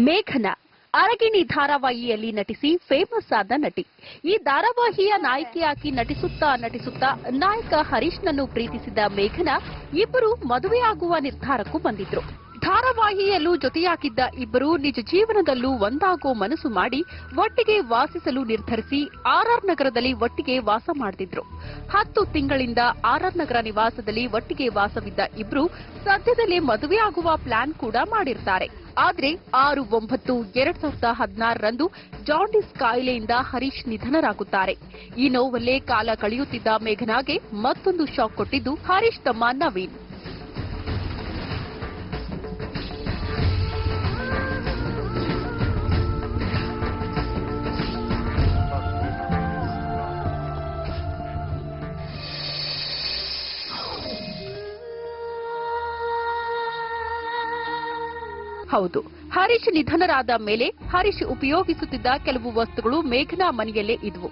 ಮೇಘನಾ ಅರಗಿಣಿ ಧಾರಾವಾಹಿಯಲ್ಲಿ ನಟಿಸಿ ಫೇಮಸ್ ಆದ ನಟಿ. ಈ ಧಾರಾವಾಹಿಯ ನಾಯಕಿಯಾಗಿ ನಟಿಸುತ್ತಾ ನಾಯಕ ಹರೀಶ್ನನ್ನು ಪ್ರೀತಿಸಿದ ಮೇಘನಾ ಇಬ್ಬರು ಮದುವೆಯಾಗುವ ನಿರ್ಧಾರಕ್ಕೂ ಬಂದಿದ್ರು. ಧಾರಾವಾಹಿಯಲ್ಲೂ ಜೊತೆಯಾಗಿದ್ದ ಇಬ್ಬರು ನಿಜ ಜೀವನದಲ್ಲೂ ಒಂದಾಗೋ ಮನಸ್ಸು ಮಾಡಿ ಒಟ್ಟಿಗೆ ವಾಸಿಸಲು ನಿರ್ಧರಿಸಿ ಆರ್ಆರ್ ನಗರದಲ್ಲಿ ಒಟ್ಟಿಗೆ ವಾಸ ಮಾಡ್ತಿದ್ರು. 10 ತಿಂಗಳಿಂದ ಆರ್ಆರ್ ನಗರ ನಿವಾಸದಲ್ಲಿ ಒಟ್ಟಿಗೆ ವಾಸವಿದ್ದ ಇಬ್ರು ಸದ್ಯದಲ್ಲೇ ಮದುವೆಯಾಗುವ ಪ್ಲಾನ್ ಕೂಡ ಮಾಡಿರ್ತಾರೆ. ಆದ್ರೆ 6/9/2016ರಂದು ಜಾಂಡಿಸ್ ಕಾಯಿಲೆಯಿಂದ ಹರೀಶ್ ನಿಧನರಾಗುತ್ತಾರೆ. ಈ ನೋವಲ್ಲೇ ಕಾಲ ಕಳೆಯುತ್ತಿದ್ದ ಮೇಘನಾಗೆ ಮತ್ತೊಂದು ಶಾಕ್ ಕೊಟ್ಟಿದ್ದು ಹರೀಶ್ ತಮ್ಮ ನವೀನ್. ಹೌದು, ಹರೀಶ್ ನಿಧನರಾದ ಮೇಲೆ ಹರೀಶ್ ಉಪಯೋಗಿಸುತ್ತಿದ್ದ ಕೆಲವು ವಸ್ತುಗಳು ಮೇಘನಾ ಮನೆಯಲ್ಲೇ ಇದ್ವು.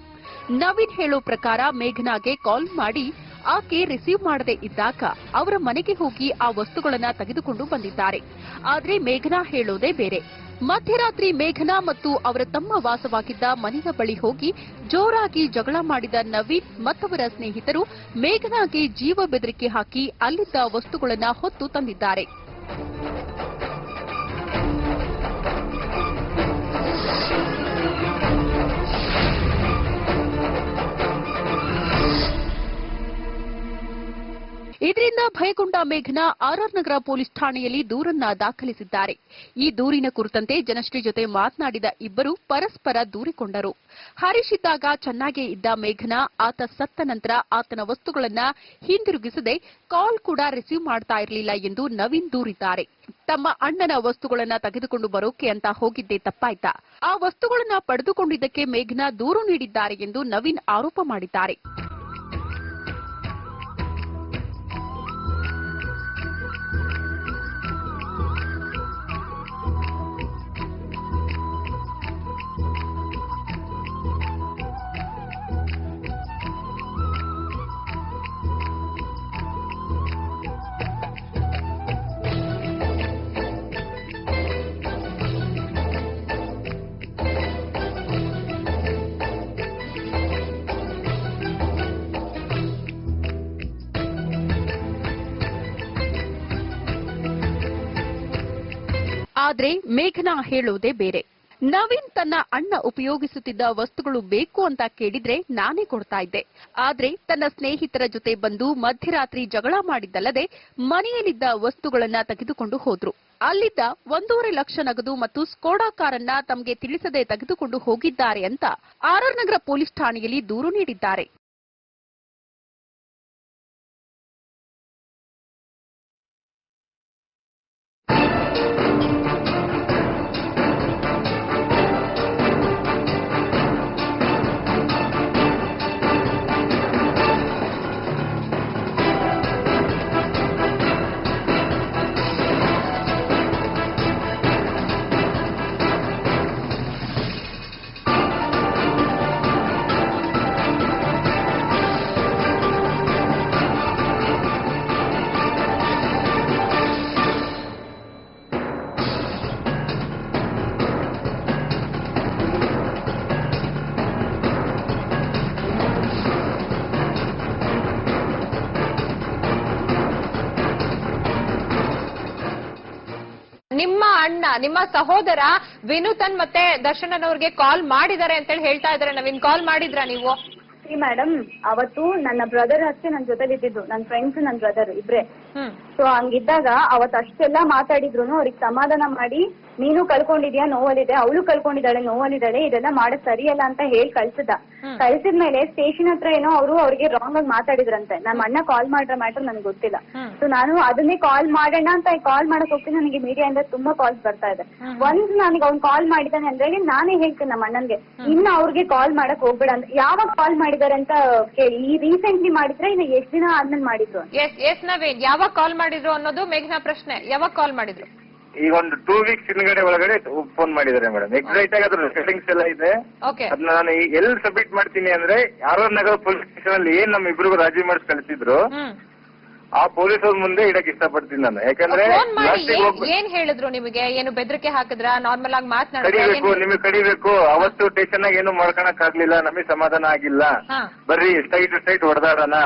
ನವೀನ್ ಹೇಳೋ ಪ್ರಕಾರ ಮೇಘನಾಗೆ ಕಾಲ್ ಮಾಡಿ ಆಕೆ ರಿಸೀವ್ ಮಾಡದೇ ಇದ್ದಾಗ ಅವರ ಮನೆಗೆ ಹೋಗಿ ಆ ವಸ್ತುಗಳನ್ನ ತೆಗೆದುಕೊಂಡು ಬಂದಿದ್ದಾರೆ. ಆದ್ರೆ ಮೇಘನಾ ಹೇಳೋದೇ ಬೇರೆ. ಮಧ್ಯರಾತ್ರಿ ಮೇಘನಾ ಮತ್ತು ಅವರ ತಮ್ಮ ವಾಸವಾಗಿದ್ದ ಮನೆಯ ಬಳಿ ಹೋಗಿ ಜೋರಾಗಿ ಜಗಳ ಮಾಡಿದ ನವೀನ್ ಮತ್ತವರ ಸ್ನೇಹಿತರು ಮೇಘನಾಗೆ ಜೀವ ಬೆದರಿಕೆ ಹಾಕಿ ಅಲ್ಲಿದ್ದ ವಸ್ತುಗಳನ್ನ ಹೊತ್ತು ತಂದಿದ್ದಾರೆ. ಇದರಿಂದ ಭಯಗೊಂಡ ಮೇಘನಾ ಆರ್ಆರ್ ನಗರ ಪೊಲೀಸ್ ಠಾಣೆಯಲ್ಲಿ ದೂರನ್ನ ದಾಖಲಿಸಿದ್ದಾರೆ. ಈ ದೂರಿನ ಕುರಿತಂತೆ ಜನಶ್ರೀ ಜೊತೆ ಮಾತನಾಡಿದ ಇಬ್ಬರು ಪರಸ್ಪರ ದೂರಿಕೊಂಡರು. ಹರೀಶ್ ಇದ್ದಾಗ ಚೆನ್ನಾಗೇ ಇದ್ದ ಮೇಘನಾ ಆತ ಸತ್ತ ನಂತರ ಆತನ ವಸ್ತುಗಳನ್ನ ಹಿಂದಿರುಗಿಸದೆ ಕಾಲ್ ಕೂಡ ರಿಸೀವ್ ಮಾಡ್ತಾ ಇರಲಿಲ್ಲ ಎಂದು ನವೀನ್ ದೂರಿದ್ದಾರೆ. ತಮ್ಮ ಅಣ್ಣನ ವಸ್ತುಗಳನ್ನ ತೆಗೆದುಕೊಂಡು ಬರೋಕೆ ಅಂತ ಹೋಗಿದ್ದೇ ತಪ್ಪಾಯ್ತಾ? ಆ ವಸ್ತುಗಳನ್ನ ಪಡೆದುಕೊಂಡಿದ್ದಕ್ಕೆ ಮೇಘನಾ ದೂರು ನೀಡಿದ್ದಾರೆ ಎಂದು ನವೀನ್ ಆರೋಪ ಮಾಡಿದ್ದಾರೆ. ಆದ್ರೆ ಮೇಘನಾ ಹೇಳೋದೇ ಬೇರೆ. ನವೀನ್ ತನ್ನ ಅಣ್ಣ ಉಪಯೋಗಿಸುತ್ತಿದ್ದ ವಸ್ತುಗಳು ಬೇಕು ಅಂತ ಕೇಳಿದ್ರೆ ನಾನೇ ಕೊಡ್ತಾ ಇದ್ದೆ. ಆದ್ರೆ ತನ್ನ ಸ್ನೇಹಿತರ ಜೊತೆ ಬಂದು ಮಧ್ಯರಾತ್ರಿ ಜಗಳ ಮಾಡಿದ್ದಲ್ಲದೆ ಮನೆಯಲ್ಲಿದ್ದ ವಸ್ತುಗಳನ್ನ ತೆಗೆದುಕೊಂಡು ಹೋದ್ರು. ಅಲ್ಲಿದ್ದ 1.5 ಲಕ್ಷ ನಗದು ಮತ್ತು ಸ್ಕೋಡಾ ಕಾರನ್ನ ತಮಗೆ ತಿಳಿಸದೆ ತೆಗೆದುಕೊಂಡು ಹೋಗಿದ್ದಾರೆ ಅಂತ ಆರ್ಆರ್ ನಗರ ಪೊಲೀಸ್ ಠಾಣೆಯಲ್ಲಿ ದೂರು ನೀಡಿದ್ದಾರೆ. ನಿಮ್ಮ ಅಣ್ಣ, ನಿಮ್ಮ ಸಹೋದರ ವಿನೂತನ್ ಮತ್ತೆ ದರ್ಶನ್ ಅವ್ರಿಗೆ ಕಾಲ್ ಮಾಡಿದ್ದಾರೆ ಅಂತ ಹೇಳ್ತಾ ಇದಾರೆ. ನವೀನ್, ಕಾಲ್ ಮಾಡಿದ್ರಾ ನೀವು? ಮೇಡಮ್, ಅವತ್ತು ನನ್ನ ಬ್ರದರ್ ಅಷ್ಟೇ ನನ್ನ ಜೊತೆಲಿ ಇದ್ದಿದ್ದು, ನನ್ನ ಫ್ರೆಂಡ್ಸ್, ನನ್ನ ಬ್ರದರ್ ಇಬ್ರೆ. ಸೊ ಹಂಗಿದ್ದಾಗ ಅವತ್ತು ಅಷ್ಟೆಲ್ಲಾ ಮಾತಾಡಿದ್ರು ಅವ್ರಿಗೆ ಸಮಾಧಾನ ಮಾಡಿ, ನೀನು ಕಳ್ಕೊಂಡಿದ್ಯಾ, ನೋವಲ್ಲಿದೆ, ಅವಳು ಕಳ್ಕೊಂಡಿದ್ದಾಳೆ, ನೋವಲ್ಲಿದ್ದಾಳೆ, ಇದೆಲ್ಲ ಮಾಡೋದ್ ಸರಿಯಲ್ಲ ಅಂತ ಹೇಳಿ ಕಳ್ಸಿದ್ಮೇಲೆ ಸ್ಟೇಷನ್ ಹತ್ರ ಏನೋ ಅವ್ರಿಗೆ ರಾಂಗ್ ಆಗಿ ಮಾತಾಡಿದ್ರಂತೆ. ನಮ್ಮ ಅಣ್ಣ ಕಾಲ್ ಮಾಡ್ರ ಮ್ಯಾಟರ್ ನನ್ಗೆ ಗೊತ್ತಿಲ್ಲ. ಸೊ ನಾನು ಅದನ್ನೇ ಕಾಲ್ ಮಾಡೋಣ ಅಂತ ಕಾಲ್ ಮಾಡಕ್ ಹೋಗ್ತೀನಿ. ನನಗೆ ಮೀಡಿಯಾದಿಂದ ತುಂಬಾ ಕಾಲ್ಸ್ ಬರ್ತಾ ಇದೆ. ಒಂದ್ ನನಗೆ ಅವ್ನ್ ಕಾಲ್ ಮಾಡಿದಾನೆ ಅಂದ್ರೆ ನಾನೇ ಹೇಳ್ತೀನಿ ನಮ್ಮ ಅಣ್ಣನ್ಗೆ, ಇನ್ನು ಅವ್ರಿಗೆ ಕಾಲ್ ಮಾಡಕ್ ಹೋಗ್ಬೇಡ ಅಂತ. ಯಾವಾಗ ಕಾಲ್ ಮಾಡಿದಾರೆ ಅಂತ ಕೇಳಿ, ಈ ರೀಸೆಂಟ್ಲಿ ಮಾಡಿದ್ರೆ ಇನ್ನು ಎಷ್ಟ್ ದಿನ ಆದ್ಮೇಲೆ ಮಾಡಿದ್ರು? ಎಸ್ ನವೀನ್, ಯಾವಾಗ ಕಾಲ್ ಮಾಡಿದ್ರು ಅನ್ನೋದು ಮೇಘನಾ ಪ್ರಶ್ನೆ. ಯಾವಾಗ ಕಾಲ್ ಮಾಡಿದ್ರು? ಈಗ ಒಂದು 2 ವೀಕ್ಸ್ ಹಿಂದ್ಗಡೆ ಒಳಗಡೆ ಫೋನ್ ಮಾಡಿದ್ದಾರೆ ಮೇಡಮ್. ಎಕ್ಸಾಕ್ಟ್ ಆಗಿ ಅದ್ರ ಸೆಟ್ಟಿಂಗ್ಸ್ ಎಲ್ಲ ಇದೆ. ಅದನ್ನ ನಾನು ಎಲ್ಲಿ ಸಬ್ಮಿಟ್ ಮಾಡ್ತೀನಿ ಅಂದ್ರೆ ಆರ್ಆರ್ ನಗರ ಪೊಲೀಸ್ ಸ್ಟೇಷನ್ ಅಲ್ಲಿ ಏನ್ ನಮ್ ಇಬ್ರಿಗೂ ರಾಜಿ ಮಾಡಿಸಿ ಕಳಿಸಿದ್ರು ಆ ಪೊಲೀಸ್ ಅವ್ರ ಮುಂದೆ ಇಡಕ್ ಇಷ್ಟಪಡ್ತೀನಿ ನಾನು. ಯಾಕಂದ್ರೆ ಫೋನ್ ಮಾಡಿ ಏನ್ ಹೇಳಿದ್ರು ನಿಮಗೆ? ಏನು ಬೆದರಿಕೆ ಹಾಕಿದ್ರ? ನಾರ್ಮಲ್ ಆಗಿ ಕಡಿಬೇಕು, ನಿಮಗೆ ಕಡಿಬೇಕು. ಅವತ್ತು ಸ್ಟೇಷನ್ ಆಗ ಏನು ಮಾಡ್ಕೊಳಕ್ ಆಗ್ಲಿಲ್ಲ, ನಮಗೆ ಸಮಾಧಾನ ಆಗಿಲ್ಲ, ಬರ್ರಿ ಸ್ಟ್ರೈಟ್ ಹೊಡೆದಾಡೋಣ,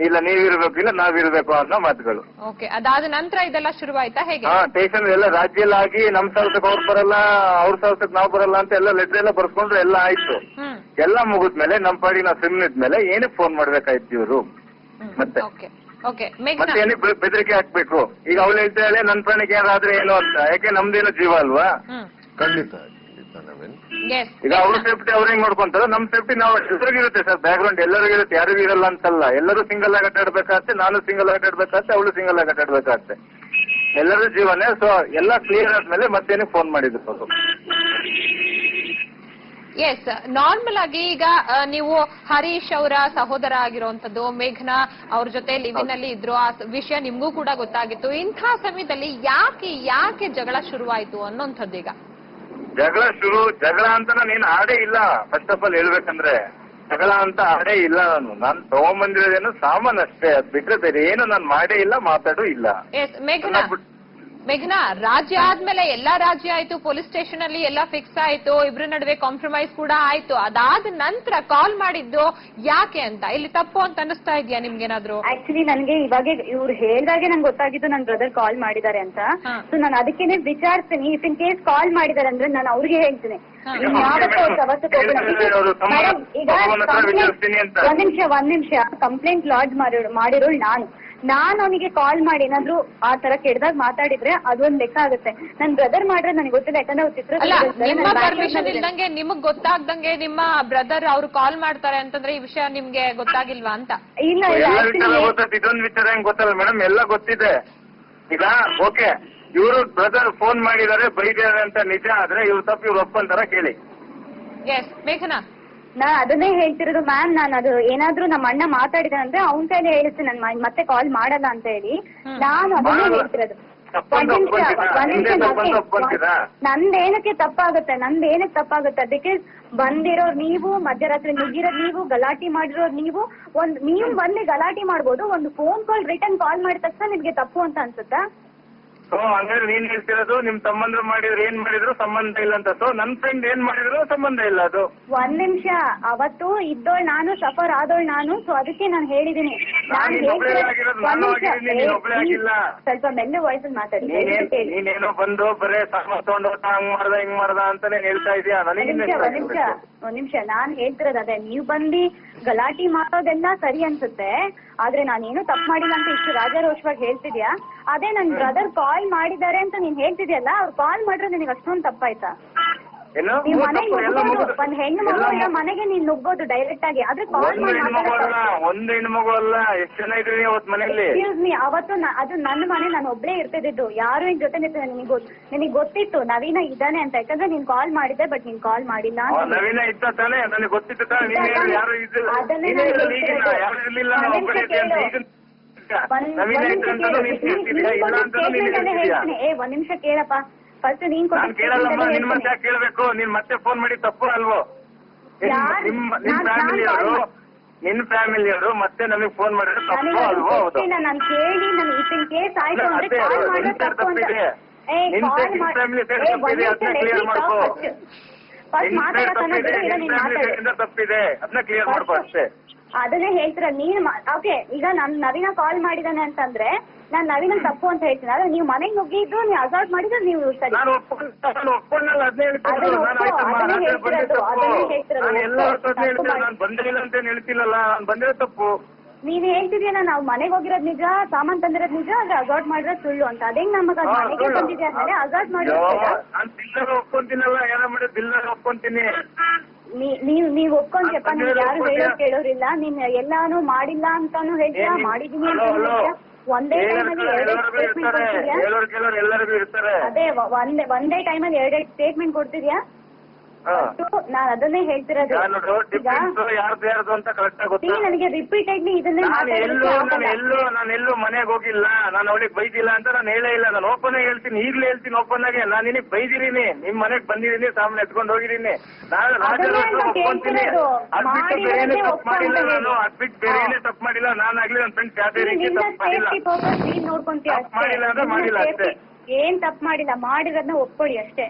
ಇಲ್ಲ ನೀವಿರ್ಬೇಕು ಇಲ್ಲ ನಾವಿರ್ಬೇಕು ಅನ್ನೋ ಮಾತುಗಳು. ಓಕೆ, ಅದಾದ ನಂತರ ಇದೆಲ್ಲ ಶುರುವಾಯ್ತಾ ಹೇಗೆ? ಸ್ಟೇಷನ್ ಎಲ್ಲ ರಾಜ್ಯ ಎಲ್ಲ ಆಗಿ ನಮ್ ಸಂಸ್ಥೆಗೆ ಅವ್ರು ಬರಲ್ಲ, ಅವ್ರ ಸಂಸ್ಥೆಗೆ ನಾವ್ ಬರಲ್ಲ ಅಂತ ಎಲ್ಲ ಲೆಟರ್ ಎಲ್ಲ ಬರ್ಸ್ಕೊಂಡ್ರೆ ಎಲ್ಲ ಆಯ್ತು. ಎಲ್ಲ ಮುಗಿದ್ಮೇಲೆ ನಮ್ ಪಾಡಿಗೆ ನಾವ್ ಸುಮ್ಮನಿದ್ಮೇಲೆ ಏನಕ್ಕೆ ಫೋನ್ ಮಾಡ್ಬೇಕಾಯ್ತು ಇವ್ರು? ಮತ್ತೆ ಮತ್ತೆ ಏನಕ್ಕೆ ಬೆದರಿಕೆ ಹಾಕ್ಬೇಕು? ಈಗ ಅವ್ಳು ಹೇಳ್ತಾಳೆ ನನ್ ಪ್ರಾಣಿಗೆ ಯಾರಾದ್ರೆ ಏನು ಅಂತ. ಯಾಕೆ ನಮ್ದೇನೋ ಜೀವ ಅಲ್ವಾ? ಖಂಡಿತ ಈಗ ಅವ್ರ ಸೇಫ್ಟಿ ಅವ್ರ ಹೆಂಗ್ ನೋಡ್ಕೊಂತಾರ, ನಮ್ ಸೇಫ್ಟಿ ನಾವು ಎಲ್ಲರಿಗಿರುತ್ತೆ ಸರ್. ಬ್ಯಾಕ್ ಗ್ರೌಂಡ್ ಎಲ್ಲರಿಗೂ ಇರುತ್ತೆ, ಯಾರಿಗೂ ಇರಲ್ಲ ಅಂತಲ್ಲ. ಎಲ್ಲರೂ ಸಿಂಗಲ್ ಆಗಿ ಅಡ್ಡಾಡ್ಬೇಕಾಗತ್ತೆ, ನಾನು ಸಿಂಗಲ್ ಆಗಿ ಅಡ್ಡಾಡ್ಬೇಕಾಗತ್ತೆ, ಅವಳು ಸಿಂಗಲ್ ಆಗಿ ಅಡ್ಡಾಡ್ಬೇಕಾಗತ್ತೆ. ಎಲ್ಲರೂ ಜೀವನೇ. ಸೊ ಎಲ್ಲ ಕ್ಲಿಯರ್ ಆದ್ಮೇಲೆ ಮತ್ತೇನೆ ಫೋನ್ ಮಾಡಿದ್ರು ಅವರು. ಎಸ್, ನಾರ್ಮಲ್ ಆಗಿ ಈಗ ನೀವು ಹರೀಶ್ ಅವರ ಸಹೋದರ ಆಗಿರುವಂತದ್ದು, ಮೇಘನಾ ಅವ್ರ ಜೊತೆ ಲಿವಿನ್ ಅಲ್ಲಿ ಇದ್ರು, ಆ ವಿಷಯ ನಿಮ್ಗೂ ಕೂಡ ಗೊತ್ತಾಗಿತ್ತು. ಇಂಥ ಸಮಯದಲ್ಲಿ ಯಾಕೆ ಜಗಳ ಶುರುವಾಯ್ತು ಅನ್ನೋಂಥದ್ದು? ಈಗ ಜಗಳ ಅಂತ ನಾನೇನು ಆಡೇ ಇಲ್ಲ. ಫಸ್ಟ್ ಆಫ್ ಆಲ್ ಹೇಳ್ಬೇಕಂದ್ರೆ ಜಗಳ ಅಂತ ಆಡೇ ಇಲ್ಲ. ನಾನು ತಗೊಂಬಂದಿರೋದೇನು ಸಾಮಾನ್ ಅಷ್ಟೇ, ಅದ್ ಬಿಟ್ರೆ ಬೇರೆ ಏನು ನಾನು ಮಾಡೇ ಇಲ್ಲ, ಮಾತಾಡೂ ಇಲ್ಲ. ಎಸ್, ಮೇಘನಾ ರಾಜ್ಯ ಆದ್ಮೇಲೆ ಎಲ್ಲಾ ರಾಜ್ಯ ಆಯ್ತು, ಪೊಲೀಸ್ ಸ್ಟೇಷನ್ ಅಲ್ಲಿ ಎಲ್ಲಾ ಫಿಕ್ಸ್ ಆಯ್ತು, ಇಬ್ರ ನಡುವೆ ಕಾಂಪ್ರಮೈಸ್ ಕೂಡ ಆಯ್ತು. ಅದಾದ ನಂತರ ಕಾಲ್ ಮಾಡಿದ್ದು ಯಾಕೆ ಅಂತ ಇಲ್ಲಿ ತಪ್ಪು ಅಂತ ಅನಿಸ್ತಾ ಇದೆಯಾ ನಿಮ್ಗೇನಾದ್ರು? ಆಕ್ಚುಲಿ ನನ್ಗೆ ಇವಾಗ ಇವ್ರು ಹೇಳ್ದಾಗೆ ನಂಗೆ ಗೊತ್ತಾಗಿದ್ದು ನನ್ ಬ್ರದರ್ ಕಾಲ್ ಮಾಡಿದ್ದಾರೆ ಅಂತ. ಸೊ ನಾನು ಅದಕ್ಕೇನೆ ವಿಚಾರಿಸ್ತೀನಿ. ಇಫ್ ಇನ್ ಕೇಸ್ ಕಾಲ್ ಮಾಡಿದಾರೆ ಅಂದ್ರೆ ನಾನು ಅವ್ರಿಗೆ ಹೇಳ್ತೀನಿ, ಒಂದ್ ನಿಮಿಷ ಕಂಪ್ಲೇಂಟ್ ಲಾಡ್ಜ್ ಮಾಡಿರೋಳು ನಾನು ಅವನಿಗೆ ಕಾಲ್ ಮಾಡಿ ಏನಾದ್ರು ಆ ತರ ಕೆಡ್ದಾಗ ಮಾತಾಡಿದ್ರೆ ಅದೊಂದ್ ಲೆಕ್ಕ ಆಗುತ್ತೆ. ನನ್ ಬ್ರದರ್ ಮಾಡ್ರೆ ನನಗೆ ಗೊತ್ತಿಲ್ಲ, ಯಾಕಂದ್ರೆ ಅವ್ರು ಇಲ್ದಂಗೆ ನಿಮಗ್ ಗೊತ್ತಾಗ್ದಂಗೆ ನಿಮ್ಮ ಬ್ರದರ್ ಅವ್ರು ಕಾಲ್ ಮಾಡ್ತಾರೆ ಅಂತಂದ್ರೆ ಈ ವಿಷಯ ನಿಮ್ಗೆ ಗೊತ್ತಾಗಿಲ್ವಾ ಅಂತ? ಇಲ್ಲ ಇದೊಂದು ವಿಚಾರ ಹೆಂಗ್ ಗೊತ್ತಲ್ಲ ಮೇಡಮ್, ಎಲ್ಲ ಗೊತ್ತಿದೆ. ಈಗ ಓಕೆ, ಇವರು ಬ್ರದರ್ ಫೋನ್ ಮಾಡಿದ್ದಾರೆ, ಬೈದಿದ್ದಾರೆ ಅಂತ ನಿಜ ಆದ್ರೆ ಇವ್ರು ತಪ್ಪು ಇವ್ರು ಒಪ್ಕೊಂತಾರ ಕೇಳಿ. ಎಸ್ ಮೇಘನಾ, ನಾ ಅದನ್ನೇ ಹೇಳ್ತಿರೋದು ಮ್ಯಾಮ್. ನಾನು ಅದು ಏನಾದ್ರು ನಮ್ಮ ಅಣ್ಣ ಮಾತಾಡಿದ ಅಂದ್ರೆ ಅವ್ನ ಕೈಲಿ ಹೇಳಿಸ್ತೀನಿ, ನಾನು ಮತ್ತೆ ಕಾಲ್ ಮಾಡಲ್ಲ ಅಂತ ಹೇಳಿ. ನಾನು ಅದನ್ನೇ ಹೇಳ್ತಿರೋದು. ನಂದೇನಕ್ಕೆ ತಪ್ಪಾಗುತ್ತೆ? ಬಿಕಾಸ್ ಬಂದಿರೋರು ನೀವು, ಮಧ್ಯರಾತ್ರಿ ನುಗ್ಗಿರೋದು ನೀವು, ಗಲಾಟೆ ಮಾಡಿರೋರು ನೀವು. ನೀವು ಬಂದು ಗಲಾಟೆ ಮಾಡ್ಬೋದು, ಒಂದು ಫೋನ್ ಕಾಲ್ ರಿಟರ್ನ್ ಕಾಲ್ ಮಾಡಿದ ತಕ್ಷಣ ನಿಮ್ಗೆ ತಪ್ಪು ಅಂತ ಅನ್ಸುತ್ತಾ? ಸೊ ಹಂಗಾದ್ರೆ ನೀನ್ ಹೇಳ್ತಿರೋದು ನಿಮ್ ಸಂಬಂಧ ಮಾಡಿದ್ರು ಏನ್ ಮಾಡಿದ್ರು ಸಂಬಂಧ ಇಲ್ಲ ಅಂತ. ಸೊ ನನ್ ಫ್ರೆಂಡ್ ಏನ್ ಮಾಡಿದ್ರು ಸಂಬಂಧ ಇಲ್ಲ. ಅದು ಒಂದ್ ನಿಮಿಷ, ಅವತ್ತು ಇದ್ದೋಳ್ ನಾನು, ಸಫರ್ ಆದೋಳ್ ನಾನು. ಸೊ ಅದಕ್ಕೆ ನಾನು ಹೇಳಿದೀನಿ. ಸ್ವಲ್ಪ ಮೆಲ್ಲು ವಾಯ್ಸಲ್ಲಿ ಮಾತಾಡಿ. ನೀನೇನೋ ಬಂದು ಬರೇ ಸಾಮಾನ್ ತಗೊಂಡು ಹಂಗ್ ಮಾಡ್ದ ಹಿಂಗ್ ಮಾಡ್ದ ಅಂತಾನೆ ಹೇಳ್ತಾ ಇದೀಯಾ? ಒಂದ್ ನಿಮಿಷ ನಾನ್ ಹೇಳ್ತಿರೋದು ಅದೇ. ನೀವ್ ಬಂದು ಗಲಾಟೆ ಮಾಡೋದೆಲ್ಲ ಸರಿ ಅನ್ಸುತ್ತೆ, ಆದ್ರೆ ನಾನೇನು ತಪ್ಪು ಮಾಡಿಲ್ಲ ಅಂತ ಇಷ್ಟು ರಾಜಾರೋಷವಾಗಿ ಹೇಳ್ತಿದ್ಯಾ? ಅದೇ ನನ್ ಬ್ರದರ್ ಕಾಲ್ ಮಾಡಿದ್ದಾರೆ ಅಂತ ನೀನ್ ಹೇಳ್ತಿದ್ಯಲ್ಲ, ಅವ್ರು ಕಾಲ್ ಮಾಡಿದ್ರೆ ನಿನಗೆ ಅಷ್ಟೊಂದು ತಪ್ಪಾಯ್ತಾ? ನೀವ್ ಮನೆಗೆ ನುಗ್ಬೋದು, ಒಂದ್ ಹೆಣ್ಣು ಮಗು ಮನೆಗೆ ನೀನ್ ನುಗ್ಬೋದು ಡೈರೆಕ್ಟ್ ಆಗಿ, ಆದ್ರೆ ಕಾಲ್ ಮಾಡಿ ಒಂದು ಹೆಣ್ಮಗು ಅಲ್ಲ, ಎಷ್ಟು ಜನ ಇದ್ರಿ ಅವತ್ತು ಮನೆಯಲ್ಲಿ? ಅವತ್ತು ಅದು ನನ್ನ ಮನೆ, ನಾನು ಒಬ್ಳೇ ಇರ್ತಿದ್ದು, ಯಾರು ನಿನ್ ಜೊತೆ ನಿನಗೆ ಗೊತ್ತಿತ್ತು ನವೀನ ಇದ್ದಾನೆ ಅಂತ, ಯಾಕಂದ್ರೆ ನೀನ್ ಕಾಲ್ ಮಾಡಿದ್ದೆ, ಬಟ್ ನೀನ್ ಕಾಲ್ ಮಾಡಿಲ್ಲ. ನವೀನ ಇದ್ದ ತಾನೆ, ನನಗೆ ಗೊತ್ತಿತ್ತು ತಾನೆ. ಒಂದ್ ನಿಮಿಷ ಕೇಳಪ್ಪ, ಫಸ್ಟ್ ನೀನ್ ಕೇಳಲ್ಲಮ್ಮ, ನಿನ್ ಮತ್ತೆ ಕೇಳ್ಬೇಕು. ನೀನ್ ಮತ್ತೆ ಫೋನ್ ಮಾಡಿ ತಪ್ಪು ಅಲ್ವೋ? ನಿನ್ ಫ್ಯಾಮಿಲಿಯವರು ಮತ್ತೆ ನಮಗ್ ಫೋನ್ ಮಾಡಿದ್ರೆ ತಪ್ಪು ಅಲ್ವೋ? ನಾನು ಕೇಳಿ ನನ್ ಇನ್ ಕೇಸ್ ಆಯ್ತು ಅಂದ್ರೆ ಕಾಲ್ ಮಾಡಿದ್ರೆ ತಪ್ಪು ಅಂತ. ತಪ್ಪಿದೆ, ಅದನ್ನ ಕ್ಲಿಯರ್ ಮಾಡ್ಕೋ ಅಷ್ಟೇ. ಅದನ್ನೇ ಹೇಳ್ತೀರ ನೀನ್. ಓಕೆ, ಈಗ ನಾನ್ ನವೀನ ಕಾಲ್ ಮಾಡಿದಾನೆ ಅಂತಂದ್ರೆ ನಾನ್ ನವೀನ ತಪ್ಪು ಅಂತ ಹೇಳ್ತೀನಿ. ಆದ್ರೆ ನೀವು ಮನೆಗೆ ನುಗ್ಗಿದ್ದು, ನೀವು ಅಸಾಲ್ಟ್ ಮಾಡಿದ್ರೆ ನೀವು ಸರಿ. ನೀವ್ ಹೇಳ್ತಿದ್ಯಾ ನಾವು ಮನೆಗೆ ಹೋಗಿರೋದ್ ನಿಜ, ಸಾಮಾನ್ ತಂದಿರೋದ್ ನಿಜ, ಆದ್ರೆ ಅಸಾಲ್ಟ್ ಮಾಡಿರೋದ್ ಸುಳ್ಳು ಅಂತ. ಅದೇ ನಮಗ ಮನೆಗೆ ಬಂದಿದ್ಯಾ ಅಂದ್ರೆ ಅಸಾಲ್ಟ್ ಮಾಡಿರೋದು ಒಪ್ಕೊಂತೀನಲ್ಲ, ಏನ ಮಾಡಿದ್ ಬಿಲ್ ಒಪ್ಕೊಂತೀನಿ. ನೀವ್ ಒಪ್ಕೊಂಡ್ಯಪ್ಪ, ನೀವ್ ಯಾರು ಹೇಳೋರ್ ಕೇಳೋರಿಲ್ಲ. ನೀನ್ ಎಲ್ಲಾನು ಮಾಡಿಲ್ಲ ಅಂತಾನು ಹೇಳ್ತೀರಾ, ಮಾಡಿದೀನಿ ಅಂತ ಹೇಳ್ತೀರಾ. ಒಂದೇ ಟೈಮಲ್ಲಿ ಎರಡೆರಡು ಸ್ಟೇಟ್ಮೆಂಟ್ ಕೊಡ್ತಿದ್ಯಾ? ಅದೇ ಒಂದೇ ಟೈಮಲ್ಲಿ ಎರಡೆರಡು ಸ್ಟೇಟ್ಮೆಂಟ್ ಕೊಡ್ತಿದ್ಯಾ? ನಾನ್ ಅದನ್ನೇ ಹೇಳ್ತಿರೋದು. ಯಾರ್ದು ಅಂತ ಕರೆಕ್ಟ್ ಆಗಿ ಗೊತ್ತಾ? ನನಗೆ ರಿಪೀಟೆಡ್ಲಿ ಇದನ್ನೇ ನಾನು ಎಲ್ಲೂ ಮನೆಗೆ ಹೋಗಿಲ್ಲ, ನಾನು ಅವಳಿಗೆ ಬೈದಿಲ್ಲ ಅಂತ ನಾನು ಹೇಳೇ ಇಲ್ಲ. ನಾನು ಓಪನ್ ಆಗಿ ಹೇಳ್ತೀನಿ, ಈಗ್ಲೇ ಹೇಳ್ತೀನಿ ಓಪನ್ ಆಗಿ. ನಾನು ನಿನಗೆ ಬೈದಿದ್ದೀನಿ, ನಿಮ್ ಮನೆಗ್ ಬಂದಿದ್ದೀನಿ, ಸಾಮಾನು ಎತ್ಕೊಂಡು ಹೋಗಿದ್ದೀನಿ. ನಾನು ಒಪ್ಕೊಂತೀನಿ. ಅದ್ಬಿಟ್ಟು ಬೇರೆ ತಪ್ಪು ಮಾಡಿಲ್ಲ ನಾನು, ಅದ್ಬಿಟ್ಟು ಬೇರೆ ತಪ್ಪು ಮಾಡಿಲ್ಲ. ನಾನಾಗ್ಲಿ ನನ್ನ ಫ್ರೆಂಡ್ಸ್ ಯಾವ್ದೇ ರೀತಿ ತಪ್ಪು ಮಾಡಿಲ್ಲ. ಮಾಡಿಲ್ಲ ಅಂದ್ರೆ ಮಾಡಿಲ್ಲ ಅಷ್ಟೇ. ಏನ್ ತಪ್ಪು ಮಾಡಿಲ್ಲ, ಮಾಡಿರೋದನ್ನ ಒಪ್ಕೊಳ್ಳಿ ಅಷ್ಟೇ.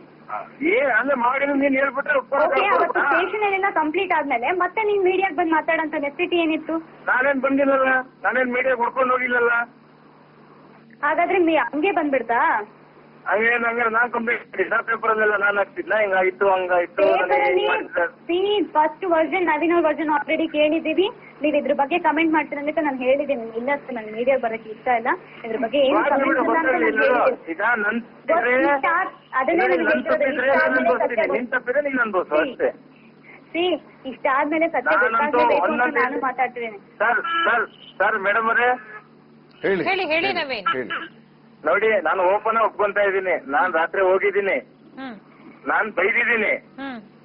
ಅಂದ್ರೆ ಮಾಡಿಲ್ಲ ನೀನ್ ಹೇಳ್ಬಿಟ್ರೆ ಸ್ಟೇಷನ್ ಎಲ್ಲ ಕಂಪ್ಲೀಟ್ ಆದ್ಮೇಲೆ ಮತ್ತೆ ನೀನ್ ಮೀಡಿಯಾಗ್ ಬಂದ್ ಮಾತಾಡಂತ ನೆಸಿಟಿ ಏನಿತ್ತು? ನಾನೇನ್ ಬಂದಿಲ್ಲಲ್ಲ, ನಾನೇನ್ ಮೀಡಿಯಾಗ್ ಹೊಡ್ಕೊಂಡು ಹೋಗಿಲ್ಲಲ್ಲ. ಹಾಗಾದ್ರೆ ಹಂಗೆ ಬಂದ್ಬಿಡ್ತಾ? ಹಂಗಾರೆ ನಾನ್ ಕಂಪ್ಲೀಟ್ ಪೇಪರ್ ಅಲ್ಲೆಲ್ಲ ನಾನು ಹಾಕ್ತಿದ್ನ, ಹಿಂಗಾಯ್ತು ಹಂಗಾಯ್ತು. First version Naveen version already ಕೇಳಿದೀವಿ. ನೀವ್ ಇದ್ರ ಬಗ್ಗೆ ಕಮೆಂಟ್ ಮಾಡ್ತೀರ ಅಂತ ನಾನು ಹೇಳಿದ್ದೀನಿ. ಇಲ್ಲ ನನ್ ಮೀಡಿಯಾ ಬರಕ್ಕೆ ಇಷ್ಟ ಇಲ್ಲ, ಇದ್ರ ಬಗ್ಗೆ ಏನ್ ಕಮೆಂಟ್ ಇಷ್ಟ ಆದ್ಮೇಲೆ ಸತ್ಯ ಗೊತ್ತಾಗಬೇಕು ಅಂತ ನಾನು ಮಾತಾಡ್ತಿದ್ದೇನೆ. ಸರ್ ಮೇಡಮ್ ಅವರೇ ಹೇಳಿ ನವೀನ್. ನೋಡಿ, ನಾನು ಓಪನ್ ಒಪ್ಕೊಂತಾ ಇದ್ದೀನಿ. ನಾನ್ ರಾತ್ರಿ ಹೋಗಿದ್ದೀನಿ, ನಾನ್ ಬೈದಿದ್ದೀನಿ.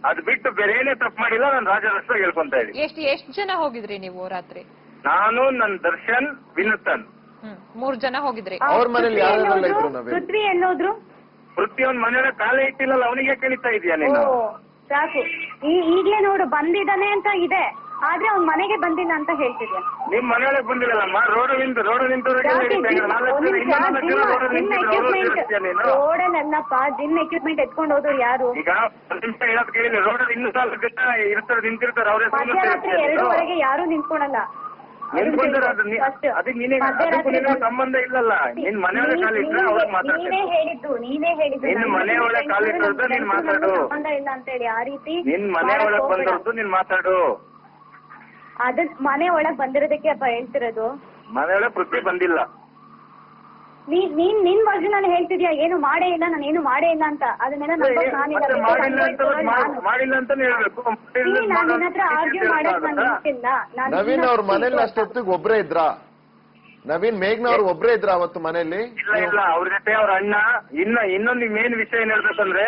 ಅದ್ ಬಿಟ್ಟು ಬೇರೆ ಏನೇ ತಪ್ಪು ಮಾಡಿಲ್ಲ. ನಾನು ರಾಜರಸ್ತ ಹೇಳ್ಕೊಂತ ಇದ್ದೀನಿ. ಎಷ್ಟು ಜನ ಹೋಗಿದ್ರಿ ನೀವು ರಾತ್ರಿ? ನಾನು, ನನ್ ದರ್ಶನ್, ವಿನೂತನ್ 3 ಜನ ಹೋಗಿದ್ರಿ. ಅವ್ರ ಮನೇಲಿ ಯಾರೆಲ್ಲ ಇದ್ರು? ಪೃಥ್ವಿ ಎಲ್ಲೋದ್ರು? ಪೃಥ್ವಿ ಅವ್ನ ಮನೆಯೊಳಗೆ ಕಾಲೇ ಇಟ್ಟಿಲ್ಲಲ್ಲ, ಅವನಿಗೆ ಕಳಿತಾ ಇದೀಯ ನೀನು? ಸಾಕು, ಈಗ್ಲೇ ನೋಡು ಬಂದಿದ್ದಾನೆ ಅಂತ ಇದೆ, ಆದ್ರೆ ಅವ್ನ ಮನೆಗೆ ಬಂದಿಲ್ಲ ಅಂತ ಹೇಳ್ತಿದ್ಯಾ? ನಿಮ್ ಮನೆಯೊಳಗೆ ಬಂದಿಲ್ಲಮ್ಮ. ರೋಡಲ್ಲಿ ರೋಡಲ್ಲಪ್ಪ ಜಿಮ್ ಎಕ್ವಿಪ್ಮೆಂಟ್ ಎತ್ಕೊಂಡು ಹೋದ್ರು ಯಾರು? ಈಗ ಒಂದ್ ನಿಮಿಷ ಹೇಳೋದ್ ಕೇಳಿ. ರೋಡಲ್ಲಿ ಇನ್ನೂ ಸಾಲ ಇರ್ತಾರೆ, ನಿಂತಿರ್ತಾರೆ. ಅವ್ರೆ ಮಧ್ಯರಾತ್ರಿ 2:00ವರೆಗೆ ಯಾರು ನಿಂತ್ಕೊಳಲ್ಲ. ಅದಕ್ಕೆ ನಿನಗೆ ಸಂಬಂಧ ಇಲ್ಲಲ್ಲ. ನಿನ್ ಮನೆಯೊಳಗೆ ಕಾಲಿಟ್ರೆ ಅವ್ರಿಗೆ ಮಾತಾಡ್ತೀನಿ. ನೀನೇ ಹೇಳಿದ್ದು ನಿನ್ ಮನೆಯೊಳಗೆ ಕಾಲಿಟ್ಟು ನೀನ್ ಮಾತಾಡು. ಸಂಬಂಧ ಇಲ್ಲ ಅಂತ ಹೇಳಿ ಆ ರೀತಿ ನಿನ್ ಮನೆಯೊಳಗೆ ಬಂದಿರೋದು ನೀನ್ ಮಾತಾಡು. ಅದ ಮನೆ ಒಳಗ್ ಬಂದಿರೋದಕ್ಕೆ ಅಪ್ಪ ಹೇಳ್ತಿರೋದು. ಮನೆಯೊಳಗೆ ಪೃಥ್ವಿ ಬಂದಿಲ್ಲ. ನಿನ್ ವರ್ಜನ್ ಅಲ್ಲಿ ಹೇಳ್ತಿದ್ಯಾ ಏನು ಮಾಡೇ ಇಲ್ಲ, ನಾನು ಏನು ಮಾಡೇ ಇಲ್ಲ ಅಂತ. ಅದನ್ನೆಲ್ಲ ಮಾಡಿಲ್ಲ ಅಂತಾನೆ ಹೇಳ್ಬೇಕು. ನಾನು ನಿನ್ನ ಹತ್ರ ಆರ್ಗ್ಯೂ ಮಾಡಕ್ ನನ್ಗೆ ಇಷ್ಟಿಲ್ಲ. ನವೀನ್ ಅವ್ರ ಮನೇಲಿ ಅಷ್ಟೊತ್ತಿಗೆ ಒಬ್ರೇ ಇದ್ರಾ? ನವೀನ್ ಮೇಘ್ನಾ ಅವ್ರು ಒಬ್ರೇ ಇದ್ರ ಅವತ್ತು ಮನೆಯಲ್ಲಿ? ಇಲ್ಲ, ಅವ್ರ ಜೊತೆ ಅವ್ರ ಅಣ್ಣ. ಇನ್ನೊಂದು ಮೇನ್ ವಿಷಯ ಏನ್ ಹೇಳ್ಬೇಕಂದ್ರೆ,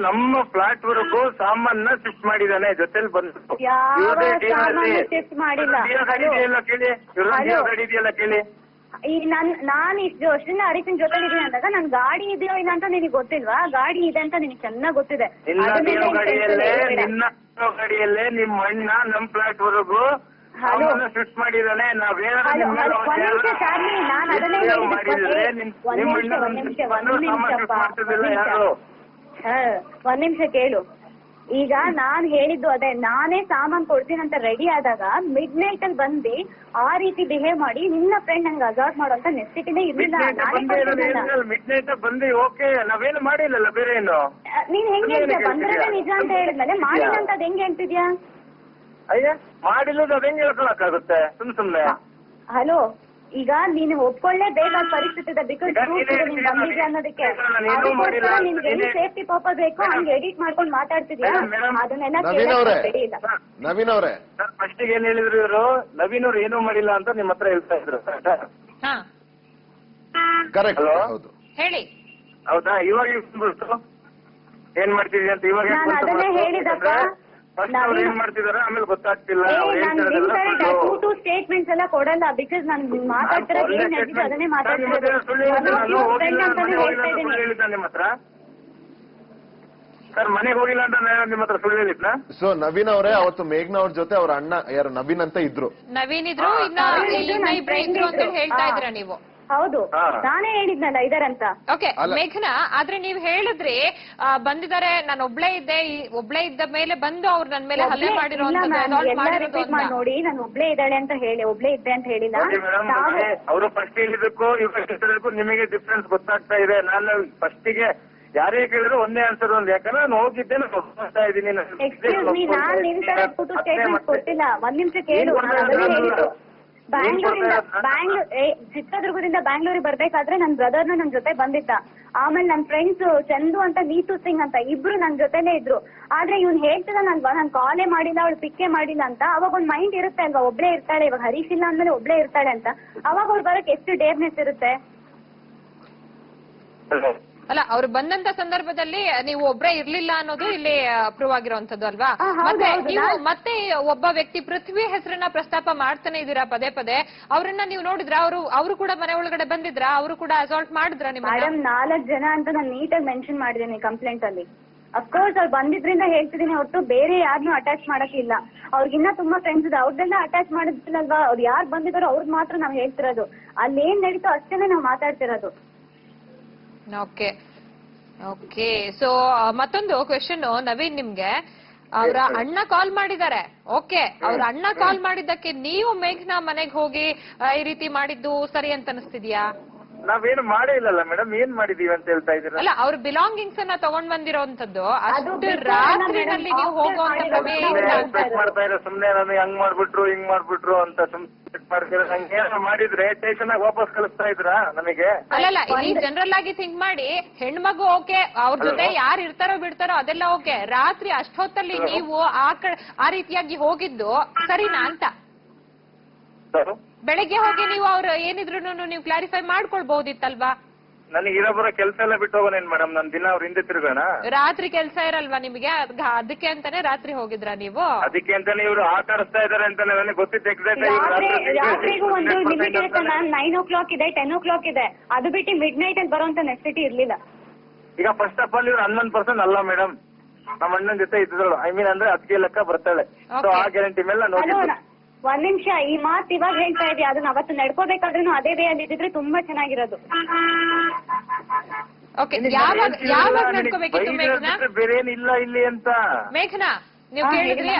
ನಮ್ಮ ಫ್ಲಾಟ್ ವರೆಗೂ ಸಾಮಾನ ಶಿಫ್ಟ್ ಮಾಡಿದಾನೆ, ಜೊತೆಲಿ ಬಂದು. ಶಿಫ್ಟ್ ಮಾಡಿಲ್ಲ. ಕೇಳಿ, ಇದೆಯಲ್ಲ ಕೇಳಿ. ಈಗ ನಾನ್ ಇಷ್ಟು ವರ್ಷದಿಂದ ಹರೀಶನ್ ಜೊತೆ ಇದೀನಿ ಅಂದಾಗ ನನ್ ಗಾಡಿ ಇದೆಯೋ ಇಲ್ಲ ಅಂತ ನಿನಗೆ ಗೊತ್ತಿಲ್ವಾ? ಗಾಡಿ ಇದೆ ಅಂತ ನಿನಗೆ ಚೆನ್ನಾಗ್ ಗೊತ್ತಿದೆ. ನಿನ್ನ ಗಾಡಿಯಲ್ಲೇ ನಿಮ್ಮ ಅಣ್ಣ ನಮ್ ಫ್ಲಾಟ್ ವರೆಗೂ ಶಿಫ್ಟ್ ಮಾಡಿದಾನೆ. ಒಂದ್ ನಿಮಿಷ ಕೇಳು. ಈಗ ನಾನ್ ಹೇಳಿದ್ದು ಅದೇ, ನಾನೇ ಸಾಮಾನ್ ಕೊಡ್ತೀನಿ ಅಂತ ರೆಡಿ ಆದಾಗ ಮಿಡ್ ನೈಟ್ ಅಲ್ಲಿ ಬಂದು ಆ ರೀತಿ ಬಿಹೇವ್ ಮಾಡಿ ನಿನ್ನ ಫ್ರೆಂಡ್ ನಂಗೆ ಅಜಾರ್ಟ್ ಮಾಡೋಂತ ನೆಸಿಟಿನೇ ಇರ್ಲಿಲ್ಲ. ಮಿಡ್ ನೈಟ್ ಬಂದು ಓಕೆ, ನಾವೇನು ಮಾಡಿಲ್ಲಲ್ಲ ಬೇರೆ ಏನು. ನೀನ್ ಹೆಂಗ್ ಹೇಳ್ತೀಯ? ಬಂದ್ರೆ ನಿಜ ಅಂತ ಹೇಳಿದ್ಮೇಲೆ ಮಾಡಿಲ್ಲ ಅಂತ ಅದ್ ಹೆಂಗ್ ಹೇಳ್ತಿದ್ಯಾ? ಅಯ್ಯ, ಮಾಡಿಲ್ಲದ ಅದ್ ಹೆಂಗ್ ಹೇಳ್ಕೊಳಕ್ಕಾಗುತ್ತೆ ಸುಮ್ನೆ? ಹಲೋ, ಈಗ ನೀನು ಒಪ್ಕೊಳ್ಳೇಬೇಕಾದ ಪರಿಸ್ಥಿತಿ ಇದೆ. ಬಿಕಾಸ್ ನೀನ್ ಬಂದಿದ್ಯಾ ಅನ್ನೋದಕ್ಕೆ ನಿನ್ಗೆ ಎಲ್ಲಿ ಸೇಫ್ಟಿ ಪರ್ಪಸ್ ಬೇಕೋ ಹಂಗೆ ಎಡಿಟ್ ಮಾಡ್ಕೊಂಡು ಮಾತಾಡ್ತಿದ್ಯಾ? ಅದನ್ನೆಲ್ಲ ನವೀನ್ ಅವ್ರೆ ಫಸ್ಟ್ ಏನ್ ಹೇಳಿದ್ರು ಇವರು? ನವೀನ್ ಅವ್ರು ಏನೂ ಮಾಡಿಲ್ಲ ಅಂತ ನಿಮ್ ಹತ್ರ ಹೇಳ್ತಾ ಇದ್ರು. ಕರೆಕ್ಟ್. ಹೌದು, ಹೇಳಿ. ಹೌದಾ? ಇವಾಗ ಏನ್ ಮಾಡ್ತಿದ್ಯಾ ಅಂತ ಇವಾಗ ಅದನ್ನೇ ಹೇಳಿದಪ್ಪ. ಏನ್ ಮಾಡ್ತಿದಾರ ಆಮೇಲೆ ಗೊತ್ತಾಗ್ತಿಲ್ಲ. ಸ್ಟೇಟ್ಮೆಂಟ್ಸ್ ಎಲ್ಲ ಕೊಡಲ್ಲ. ಬಿಕಾಸ್ ನಾನು ಮಾತಾಡ್ತಿರೋದು ಏನ್ ಹೇಳ್ತಿದ್ದೆ ಅದನ್ನೇ ಮಾತಾಡ್ತಿರೋದು. ನಿಮ್ಮ ಹತ್ರ ಸರ್ ಮನೆಗೆ ಹೋಗಿಲ್ಲ ಅಂತ ನಿಮ್ಮ ಹತ್ರ ಸುಳ್ಳು ಹೇಳಿದ್ನ? ಸೊ ನವೀನ್ ಅವರೇ ಅವತ್ತು ಮೇಘ್ನಾ ಅವ್ರ ಜೊತೆ ಅವ್ರ ಅಣ್ಣ ಯಾರು ನವೀನ್ ಅಂತ ಇದ್ರು. ನವೀನ್ ಇದ್ರು, ಹೇಳ್ತಾ ಇದ್ರ ನೀವು? ಹೌದು, ನಾನೇ ಹೇಳಿದ್ನಲ್ಲ ಇದರಂತ. ಓಕೆ ಮೇಘನಾ, ಆದ್ರೆ ನೀವ್ ಹೇಳಿದ್ರಿ ಬಂದಿದ್ದಾರೆ, ನಾನು ಒಬ್ಳೇ ಇದ್ದ ಮೇಲೆ ಬಂದು ಅವ್ರು ನನ್ ಮೇಲೆ ಹಲ್ಲೆ ಮಾಡಿರೋ ನೋಡಿ. ನಾನು ಒಬ್ಳೇ ಇದ್ದಾಳೆ ಅಂತ ಹೇಳಿ, ಒಬ್ಳೇ ಇದ್ದೆ ಅಂತ ಹೇಳಿಲ್ಲ. ಅವರು ಫಸ್ಟ್ ಹೇಳಿದಕ್ಕೂ ಇವಾಗ ನಿಮಗೆ ಡಿಫ್ರೆನ್ಸ್ ಗೊತ್ತಾಗ್ತಾ ಇದೆ. ನಾನು ಫಸ್ಟಿಗೆ ಯಾರೇ ಕೇಳಿದ್ರು ಒಂದೇ ಆನ್ಸರ್ ಒಂದು, ಯಾಕಂದ್ರೆ ನಾನು ಹೋಗಿದ್ದೆ, ನಾನು ಹೋಗ್ತಾ ಇದ್ದೀನಿ. ಎಕ್ಸ್ಕ್ಯೂಸ್ ಮೀ, ನಾನ್ ನಿನ್ ತರ ಸ್ಟೇಟ್ಮೆಂಟ್ ಕೊಟ್ಟಿಲ್ಲ. ಒಂದ್ ನಿಮಿಷ ಕೇಳು. ಚಿತ್ರದುರ್ಗದಿಂದ ಬ್ಯಾಂಗ್ಳೂರಿಗೆ ಬರ್ಬೇಕಾದ್ರೆ ನನ್ ಬ್ರದರ್ನ ನನ್ ಜೊತೆ ಬಂದಿದ್ದ. ಆಮೇಲೆ ನನ್ ಫ್ರೆಂಡ್ಸ್ ಚಂದು ಅಂತ, ನೀತು ಸಿಂಗ್ ಅಂತ ಇಬ್ರು ನನ್ ಜೊತೆನೇ ಇದ್ರು. ಆದ್ರೆ ಇವ್ನ್ ಹೇಳ್ತಿದ ನಾನ್ ಕಾಲೇ ಮಾಡಿಲ್ಲ, ಅವಳು ಪಿಕ್ಕೇ ಮಾಡಿಲ್ಲ ಅಂತ. ಅವಾಗ ಒಂದ್ ಮೈಂಡ್ ಇರುತ್ತೆ ಅಲ್ವಾ, ಒಬ್ಳೇ ಇರ್ತಾಳೆ, ಇವಾಗ ಹರೀಶ್ ಇಲ್ಲ ಅಂದ್ಮೇಲೆ ಒಬ್ಳೇ ಇರ್ತಾಳೆ ಅಂತ. ಅವಾಗ ಅವ್ಳು ಬರಕ್ ಎಷ್ಟು ಡೇರ್ನೆಸ್ ಇರುತ್ತೆ. ಅಲ್ಲ ಅವ್ರು ಬಂದಂತ ಸಂದರ್ಭದಲ್ಲಿ ನೀವು ಒಬ್ರೇ ಇರ್ಲಿಲ್ಲ ಅನ್ನೋದು ಇಲ್ಲಿ ಪ್ರೂವ್ ಆಗಿರುವಂತದ್ದು ಅಲ್ವಾ? ಮತ್ತೆ ನೀವು ಮತ್ತೆ ಒಬ್ಬ ವ್ಯಕ್ತಿ ಪೃಥ್ವಿ ಹೆಸರನ್ನ ಪ್ರಸ್ತಾಪ ಮಾಡ್ತಾನೆ ಇದೀರಾ ಪದೇ ಪದೇ. ಅವ್ರನ್ನ ನೀವು ನೋಡಿದ್ರ? ಅವರು ಕೂಡ ಮನೆ ಒಳಗಡೆ ಬಂದಿದ್ರ? ಅವರು ಕೂಡ ಅಸಾಲ್ಟ್ ಮಾಡಿದ್ರ ನಿಮ್ಮ? ಮೇಡಮ್ 4 ಜನ ಅಂತ ನಾನು ನೀಟಾಗಿ ಮೆನ್ಷನ್ ಮಾಡಿದ್ದೀನಿ ಕಂಪ್ಲೇಂಟ್ ಅಲ್ಲಿ. ಅಫ್ಕೋರ್ಸ್ ಅವ್ರು ಬಂದಿದ್ರಿಂದ ಹೇಳ್ತಿದ್ದೀನಿ ಹೊರತು ಬೇರೆ ಯಾರನ್ನೂ ಅಟ್ಯಾಚ್ ಮಾಡಕ್ಕಿಲ್ಲ. ಅವ್ರಿಗಿನ್ನ ತುಂಬಾ ಫ್ರೆಂಡ್ಸ್ ಇದೆ, ಅವ್ರದ್ದೆಲ್ಲ ಅಟ್ಯಾಚ್ ಮಾಡಿದ್ದಿಲ್ಲಲ್ವಾ? ಅವ್ರು ಯಾರು ಬಂದಿದ್ದಾರೋ ಅವ್ರದ್ದು ಮಾತ್ರ ನಾವ್ ಹೇಳ್ತಿರೋದು. ಅಲ್ಲಿ ಏನ್ ನಡೀತೋ ಅಷ್ಟೇನೆ ನಾವ್ ಮಾತಾಡ್ತಿರೋದು. Okay okay. ಸೊ ಮತ್ತೊಂದು ಕ್ವೆಶನ್ ನವೀನ್ ನಿಮ್ಗೆ. ಅವ್ರ ಅಣ್ಣ ಕಾಲ್ ಮಾಡಿದ್ದಾರೆ. ಓಕೆ, ಅವ್ರ ಅಣ್ಣ ಕಾಲ್ ಮಾಡಿದ್ದಕ್ಕೆ ನೀವು ಮೇಘ್ನಾ ಮನೆಗ್ ಹೋಗಿ ಈ ರೀತಿ ಮಾಡಿದ್ದು ಸರಿ ಅಂತ ಅನಿಸ್ತಿದ್ಯಾ? ನಾವೇನು ಮಾಡೇ ಇಲ್ಲಲ್ಲ ಮೇಡಮ್, ಏನ್ ಮಾಡಿದೀವಿ ಅಂತ ಹೇಳ್ತಾ ಇದೀರ? ಅಲ್ಲ, ಅವ್ರ ಬಿಲಾಂಗಿಂಗ್ಸ್ ಅನ್ನ ತಗೊಂಡ್ ಬಂದಿರೋಂಥದ್ದು ಅಷ್ಟು ರಾತ್ರಿನಲ್ಲಿ ನೀವು ಹೋಗುವಂತ ಮಾಡ್ತಾ ಇರೋ ಸುಮ್ನೆ ನನಗೆ ಹಂಗ್ ಮಾಡ್ಬಿಟ್ರು ಹಿಂಗ್ ಮಾಡ್ಬಿಟ್ರು ಅಂತ ಮಾಡ್ತೀರ. ನಂಗೆ ಏನಾದ್ರು ಮಾಡಿದ್ರೆ ಸ್ಟೇಷನ್ ಆಗಿ ವಾಪಸ್ ಕಳಿಸ್ತಾ ಇದ್ರ ನಮಗೆ? ಅಲ್ಲಲ್ಲ, ಈ ಜನರಲ್ ಆಗಿ ಥಿಂಕ್ ಮಾಡಿ, ಹೆಣ್ಮಗು ಓಕೆ, ಅವ್ರ ಜೊತೆ ಯಾರು ಇರ್ತಾರೋ ಬಿಡ್ತಾರೋ ಅದೆಲ್ಲ ಓಕೆ, ರಾತ್ರಿ ಅಷ್ಟೊತ್ತಲ್ಲಿ ನೀವು ಆ ರೀತಿಯಾಗಿ ಹೋಗಿದ್ದು ಸರಿನಾ ಅಂತ? ಬೆಳಗ್ಗೆ ಹೋಗಿ ನೀವು ಅವ್ರು ಏನಿದ್ರು ನೀವು ಕ್ಲಾರಿಫೈ ಮಾಡ್ಕೊಳ್ಬಹುದಿತ್ತಲ್ವಾ? ನನಗೆ ಇರೋಬರೋ ಕೆಲಸ ಎಲ್ಲ ಬಿಟ್ಟು ಹೋಗೋನೇನ್ ಮೇಡಮ್? ನನ್ ದಿನ ಅವ್ರ ಹಿಂದೆ ತಿರ್ಗೋಣ? ರಾತ್ರಿ ಕೆಲಸ ಇರಲ್ವಾ ನಿಮಗೆ? ಅದಕ್ಕೆ ಅಂತಾನೆ ರಾತ್ರಿ ಹೋಗಿದ್ರಾ ನೀವು? ಅದಕ್ಕೆ ಅಂತಾನೆ ಇವ್ರು ಆಟ ಆಡಿಸ್ತಾ ಇದಾರೆ ಅಂತ ನನಗೆ ಗೊತ್ತಿತ್ತು. ರಾತ್ರಿಗೂ ಒಂದು ಲಿಮಿಟ್ ಇರುತ್ತೆ ಮ್ಯಾಮ್. 9 o'clock ಇದೆ, 10 o'clock ಇದೆ. ಅದು ಬಿಟ್ಟು ಮಿಡ್ ನೈಟ್ ಅಲ್ಲಿ ಬರುವಂತ ನೆಸೆಸಿಟಿ ಇರ್ಲಿಲ್ಲ. ಈಗ ಫಸ್ಟ್ ಆಫ್ ಆಲ್ ಇವ್ರು 11% ಅಲ್ಲ ಮೇಡಮ್, ನಮ್ಮ ಅಣ್ಣನ ಜೊತೆ ಇದ್ದಳು. ಐ ಮೀನ್ ಅಂದ್ರೆ ಅದಕ್ಕೆ ಲೆಕ್ಕ ಬರ್ತಾಳೆ. ಸೊ ಆ ಗ್ಯಾರಂಟಿ ಮೇಲೆ ನೋಡಿ. ಒಂದ್ ನಿಮಿಷ, ಈ ಮಾತು ಇವಾಗ ಹೇಳ್ತಾ ಇದೀಯ, ಅದನ್ನ ಅವತ್ತು ನಡ್ಕೋಬೇಕಾದ್ರೂ ಅದೇ ವೇ ಅಲ್ಲಿ ಇದ್ದಿದ್ರೆ ತುಂಬಾ ಚೆನ್ನಾಗಿರೋದು. ಯಾವಾಗ ನಡ್ಕೋಬೇಕಿತ್ತು ಮೇಘನಾ? ಬೇರೆ ಏನಿಲ್ಲ ಇಲ್ಲಿ ಅಂತ. ಮೇಘನಾ, ನೀವು ಕೇಳಿದ್ರಿ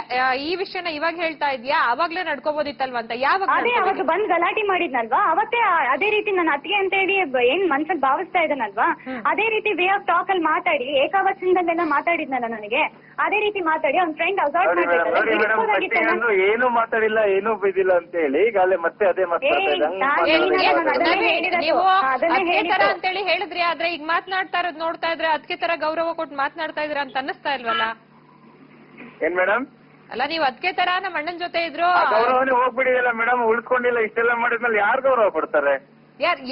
ಈ ವಿಷಯನ ಇವಾಗ ಹೇಳ್ತಾ ಇದ್ಯಾ? ಅವಾಗ್ಲೇ ನಡ್ಕೋಬಹುದಿತ್ತಲ್ವಾ ಅಂತ? ಯಾವಾಗ? ಅದೇ ಅವತ್ತು ಬಂದ್ ಗಲಾಟೆ ಮಾಡಿದ್ನಲ್ವಾ, ಅವತ್ತೇ ಅದೇ ರೀತಿ ನನ್ನ ಅತ್ತಿಗೆ ಅಂತ ಹೇಳಿ ಏನ್ ಮನ್ಸಲ್ಲಿ ಭಾವಿಸ್ತಾ ಇದ್ದಾನಲ್ವಾ, ಅದೇ ರೀತಿ ವೇ ಆಫ್ ಟಾಕ್ ಅಲ್ಲಿ ಮಾತಾಡಿ, ಏಕವಚನದಲ್ಲೆಲ್ಲ ಮಾತಾಡಿದ್ನಲ್ಲ ನನಗೆ, ಅದೇ ರೀತಿ ಮಾತಾಡಿ ಅವ್ನ ಫ್ರೆಂಡ್ ಅಸಾಲ್ಟ್ ಮಾಡಿದ್ರು. ಏನು ಮಾತಾಡಿಲ್ಲ, ಏನು ಬಿದ್ದಿಲ್ಲ ಅಂತ ಹೇಳಿ ಈಗ ಅಲ್ಲೇ ಮತ್ತೆ ಅದೇ ನೀವು ಅದಕ್ಕೆ ತರ ಅಂತೇಳಿ ಹೇಳಿದ್ರಿ. ಆದ್ರೆ ಈಗ ಮಾತನಾಡ್ತಾ ಇರೋದು ನೋಡ್ತಾ ಇದ್ರೆ ಅದಕ್ಕೆ ತರ ಗೌರವ ಕೊಟ್ಟು ಮಾತನಾಡ್ತಾ ಇದ್ರ ಅಂತ ಅನ್ನಿಸ್ತಾ ಇಲ್ವಲ್ಲ? ಏನ್ ಮೇಡಮ್? ಅಲ್ಲ, ನೀವ್ ಅದಕ್ಕೆ ತರ ನಮ್ಮ ಅಣ್ಣನ ಜೊತೆ ಇದ್ರು. ಗೌರವನೇ ಹೋಗ್ಬಿಡಿದಲ್ಲ ಮೇಡಮ್, ಉಳಿಸ್ಕೊಂಡಿಲ್ಲ. ಇಷ್ಟೆಲ್ಲ ಮಾಡಿದ್ಮೇಲೆ ಯಾರು ಗೌರವ ಕೊಡ್ತಾರೆ?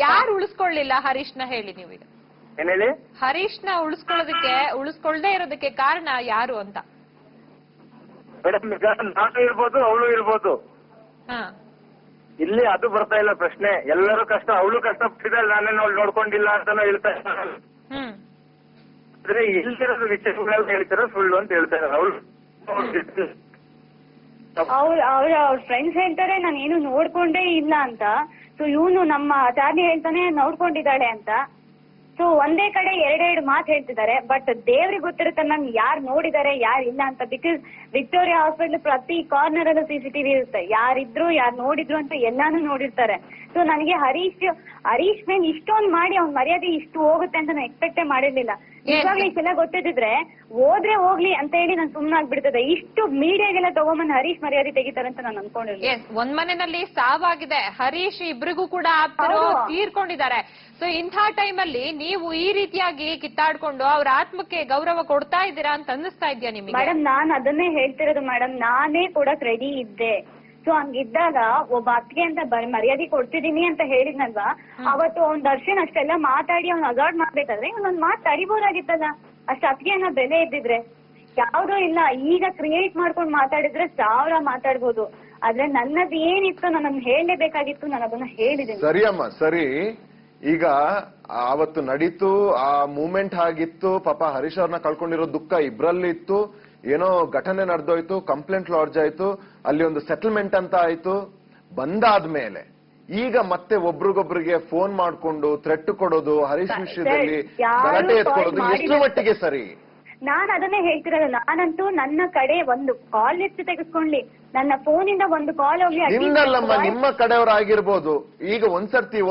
ಯಾರು ಉಳಿಸ್ಕೊಳ್ಳಿಲ್ಲ ಹರೀಶ್ನ? ಹೇಳಿ ನೀವೀಗ. ಏನ್ ಹೇಳಿ? ಹರೀಶ್ನ ಉಳಿಸ್ಕೊಳ್ದೇ ಇರೋದಕ್ಕೆ ಕಾರಣ ಯಾರು ಅಂತ? ಮೇಡಮ್, ಈಗ ನಾನು ಇರ್ಬೋದು, ಅವಳು ಇರ್ಬೋದು. ಇಲ್ಲಿ ಅದು ಬರ್ತಾ ಇಲ್ಲ ಪ್ರಶ್ನೆ. ಎಲ್ಲರೂ ಕಷ್ಟ, ಅವಳು ಕಷ್ಟಪಟ್ಟಿದ್ದಾಳೆ, ನಾನೇನು ಅವಳು ನೋಡ್ಕೊಂಡಿಲ್ಲ ಅಂತಾನು ಹೇಳ್ತಾ ಇದ್ದಾರೆ. ಆದ್ರೆ ಇಲ್ದಿರೋದು ವಿಷಯಗಳೆಲ್ಲ ಹೇಳ್ತಾರ ಸುಳ್ಳು ಅಂತ ಹೇಳ್ತಾರೆ ಅವಳು. ಅವ್ರ ಫ್ರೆಂಡ್ಸ್ ಹೇಳ್ತಾರೆ ನಾನು ಏನು ನೋಡ್ಕೊಂಡೇ ಇಲ್ಲ ಅಂತ. ಸೊ ಇವನು ನಮ್ಮ ಚಾರ್ಲಿ ಹೇಳ್ತಾನೆ ನೋಡ್ಕೊಂಡಿದ್ದಾಳೆ ಅಂತ. ಸೊ ಒಂದೇ ಕಡೆ ಎರಡೆರಡು ಮಾತು ಹೇಳ್ತಿದ್ದಾರೆ. ಬಟ್ ದೇವ್ರಿಗೆ ಗೊತ್ತಿರುತ್ತೆ ನನ್ ಯಾರು ನೋಡಿದ್ದಾರೆ ಯಾರು ಇಲ್ಲ ಅಂತ. ಬಿಕಾಸ್ ವಿಕ್ಟೋರಿಯಾ ಹಾಸ್ಪಿಟಲ್ ಪ್ರತಿ ಕಾರ್ನರ್ ಅಲ್ಲೂ CCTV ಇರುತ್ತೆ. ಯಾರಿದ್ರು ಯಾರು ನೋಡಿದ್ರು ಅಂತ ಎಲ್ಲಾನು ನೋಡಿರ್ತಾರೆ. ಸೊ ನನಗೆ ಹರೀಶ್ ಮೇಲೆ ಇಷ್ಟೊಂದು ಮಾಡಿ ಅವ್ನ ಮರ್ಯಾದೆ ಇಷ್ಟು ಹೋಗುತ್ತೆ ಅಂತ ನಾನು ಎಕ್ಸ್ಪೆಕ್ಟೇ ಮಾಡಿರ್ಲಿಲ್ಲ. ಇವಾಗ್ಲೂ ಇಷ್ಟೆಲ್ಲ ಗೊತ್ತಿದ್ರೆ ಹೋದ್ರೆ ಹೋಗ್ಲಿ ಅಂತ ಹೇಳಿ ನಾನು ಸುಮ್ನೆ ಆಗ್ಬಿಡ್ತದೆ. ಇಷ್ಟು ಮೀಡಿಯಾಗೆಲ್ಲ ತಗೊಂಬಂದ್ ಹರೀಶ್ ಮರ್ಯಾದೆ ತೆಗಿತಾರೆ ಅಂತ ನಾನು ಅನ್ಕೊಂಡಿರ್ಲಿಲ್ಲ. ಒಂದ್ ಮನೆಯಲ್ಲಿ ಸಾವಾಗಿದೆ, ಹರೀಶ್ ಇಬ್ರಿಗೂ ಕೂಡ ತೀರ್ಕೊಂಡಿದ್ದಾರೆ. ಸೊ ಇಂಥ ಟೈಮಲ್ಲಿ ನೀವು ಈ ರೀತಿಯಾಗಿ ಕಿತ್ತಾಡ್ಕೊಂಡು ಅವ್ರ ಆತ್ಮಕ್ಕೆ ಗೌರವ ಕೊಡ್ತಾ ಇದ್ದೀರಾ ಅಂತ ಅನ್ನಿಸ್ತಾ ಇದ್ಯಾ ನಿಮಗೆ? ಮೇಡಮ್, ನಾನ್ ಅದನ್ನೇ ಹೇಳ್ತಿರೋದು ಮೇಡಮ್. ನಾನೇ ಕೊಡಕ್ ರೆಡಿ ಇದ್ದೆ. ಸೊ ಹಂಗಿದ್ದಾಗ ಒಬ್ಬ ಅತ್ತಿಗೆ ಅಂತ ಮರ್ಯಾದೆ ಕೊಡ್ತಿದೀನಿ ಅಂತ ಹೇಳಿದ್ನಲ್ವಾ, ಅವತ್ತು ಅವ್ನ್ ದರ್ಶನ್ ಅಷ್ಟೆಲ್ಲ ಮಾತಾಡಿ ಅವ್ನ್ ಅಜಾರ್ಡ್ ಮಾಡ್ಬೇಕಾದ್ರೆ ಒಂದೊಂದ್ ಮಾತು ತಡಿಬೋದಾಗಿತ್ತಲ್ಲ. ಅಷ್ಟ್ ಅತ್ತಿಗೆ ಅನ್ನೋ ಬೆಲೆ ಇದ್ದಿದ್ರೆ. ಯಾವ್ದೋ ಇಲ್ಲ, ಈಗ ಕ್ರಿಯೇಟ್ ಮಾಡ್ಕೊಂಡ್ ಮಾತಾಡಿದ್ರೆ 1000 ಮಾತಾಡ್ಬೋದು. ಆದ್ರೆ ನನ್ನದು ಏನಿತ್ತು ನಾನು ಹೇಳಲೇಬೇಕಾಗಿತ್ತು, ನಾನು ಅದನ್ನ ಹೇಳಿದ್ದೀನಿ. ಸರಿ ಅಮ್ಮ, ಸರಿ. ಈಗ ಅವತ್ತು ನಡೀತು, ಆ ಮೂಮೆಂಟ್ ಆಗಿತ್ತು. ಪಾಪ ಹರೀಶ್ ಅವ್ರನ್ನ ಕಳ್ಕೊಂಡಿರೋ ದುಃಖ ಇಬ್ರಲ್ಲಿ ಇತ್ತು. ಏನೋ ಘಟನೆ ನಡೆದೋಯ್ತು, ಕಂಪ್ಲೇಂಟ್ ಲಾಡ್ಜ್ ಆಯ್ತು, ಅಲ್ಲಿ ಒಂದು ಸೆಟಲ್ಮೆಂಟ್ ಅಂತ ಆಯ್ತು. ಬಂದಾದ್ಮೇಲೆ ಈಗ ಮತ್ತೆ ಒಬ್ರಿಗೊಬ್ರಿಗೆ ಫೋನ್ ಮಾಡ್ಕೊಂಡು ಥ್ರೆಟ್ ಕೊಡೋದು, ಹರೀಶ್ ವಿಷಯದಲ್ಲಿ ಗಲಾಟೆ ಎತ್ಕೊಳ್ಳೋದು ಎಷ್ಟು ಮಟ್ಟಿಗೆ ಸರಿ? ನಾನ್ ಅದನ್ನೇ ಹೇಳ್ತಿರೋದು. ನಾನಂತೂ ನನ್ನ ಕಡೆ ಒಂದು ಕಾಲ್ ಲಿಸ್ಟ್ ತೆಗೆಸ್ಕೊಂಡ್ಲಿ, ನನ್ನ ಫೋನಿಂದ ಒಂದು ಕಾಲ್ ಹೋಗ್ಲಿ. ನಿಮ್ಮಲ್ಲಮ್ಮ, ನಿಮ್ಮ ಕಡೆಯವರಾಗಿರ್ಬೋದು. ಈಗ ಒಂದ್ಸರ್ತಿ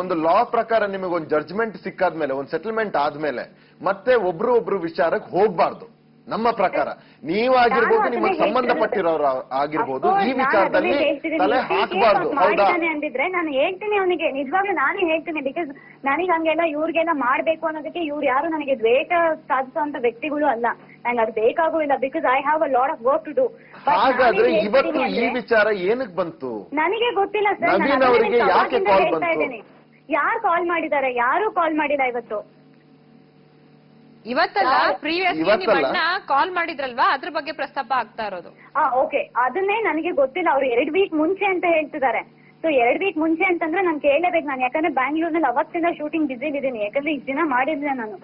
ಒಂದು ಲಾ ಪ್ರಕಾರ ನಿಮಗೆ ಒಂದು ಜಡ್ಜ್ಮೆಂಟ್ ಸಿಕ್ಕಾದ್ಮೇಲೆ, ಒಂದು ಸೆಟಲ್ಮೆಂಟ್ ಆದ್ಮೇಲೆ ಮತ್ತೆ ಒಬ್ರು ವಿಚಾರಕ್ಕೆ ಹೋಗ್ಬಾರ್ದು. ನಮ್ಮ ಪ್ರಕಾರ ನೀವಾಗಿರ್ಬೋದು, ನಿಮಗೆ ಸಂಬಂಧಪಟ್ಟಿರೋರು ಆಗಿರ್ಬೋದು, ಈ ವಿಚಾರದಲ್ಲಿ ತಲೆ ಹಾಕಬಾರ್ದು. ಹೌದಾ? ಅಂದಿದ್ರೆ ನಾನು ಹೇಳ್ತೀನಿ ಅವನಿಗೆ, ನಿಜವಾಗ್ಲೂ ನಾನೇ ಹೇಳ್ತೀನಿ. ಬಿಕಾಸ್ ನನಗೆ ಹಂಗೆಲ್ಲ ಇವ್ರಿಗೆಲ್ಲ ಮಾಡ್ಬೇಕು ಅನ್ನೋದಕ್ಕೆ ಇವ್ರು ಯಾರು ನನಗೆ ದ್ವೇಷ ಸಾಧಿಸುವಂತ ವ್ಯಕ್ತಿಗಳು ಅಲ್ಲ. ನಂಗೆ ಅದು ಬೇಕಾಗೂ ಇಲ್ಲ. Because I have a lot of work to do. ಹಾಗಾದ್ರೆ ಇವತ್ತು ಈ ವಿಚಾರ ಏನಕ್ಕೆ ಬಂತು ನನಗೆ ಗೊತ್ತಿಲ್ಲ ಸರ್. ನವೀನ್ ಅವರಿಗೆ ಯಾಕೆ ಕಾಲ್ ಬಂತು? ಯಾರು ಕಾಲ್ ಮಾಡಿದ್ದಾರೆ? ಯಾರು ಕಾಲ್ ಮಾಡಿಲ್ಲ ಇವತ್ತು. ಇವತ್ತಲ್ಲ ಪ್ರೀವಿಯಸ್ಲಿ ನಿಮ್ಮ ಅಣ್ಣ ಕಾಲ್ ಮಾಡಿದ್ರಲ್ವಾ, ಅದ್ರ ಬಗ್ಗೆ ಪ್ರಸ್ತಾಪ ಆಗ್ತಾ ಇರೋದು. ಓಕೆ, ಅದನ್ನೇ ನನಗೆ ಗೊತ್ತಿಲ್ಲ. ಅವ್ರು 2 ವೀಕ್ ಮುಂಚೆ ಅಂತ ಹೇಳ್ತಿದ್ದಾರೆ. ಸೊ 2 ವೀಕ್ ಮುಂಚೆ ಅಂತಂದ್ರೆ ನಾನು ಕೇಳಲೇಬೇಕು ನಾನು, ಯಾಕಂದ್ರೆ ಬ್ಯಾಂಗ್ಳೂರ್ನಲ್ಲಿ ಅವತ್ತಿಂದ ಶೂಟಿಂಗ್ ಬಿಸಿ ಇದ್ದೀನಿ. ಯಾಕಂದ್ರೆ ಇಷ್ಟು ದಿನ ಮಾಡಿದ್ರೆ ನಾನು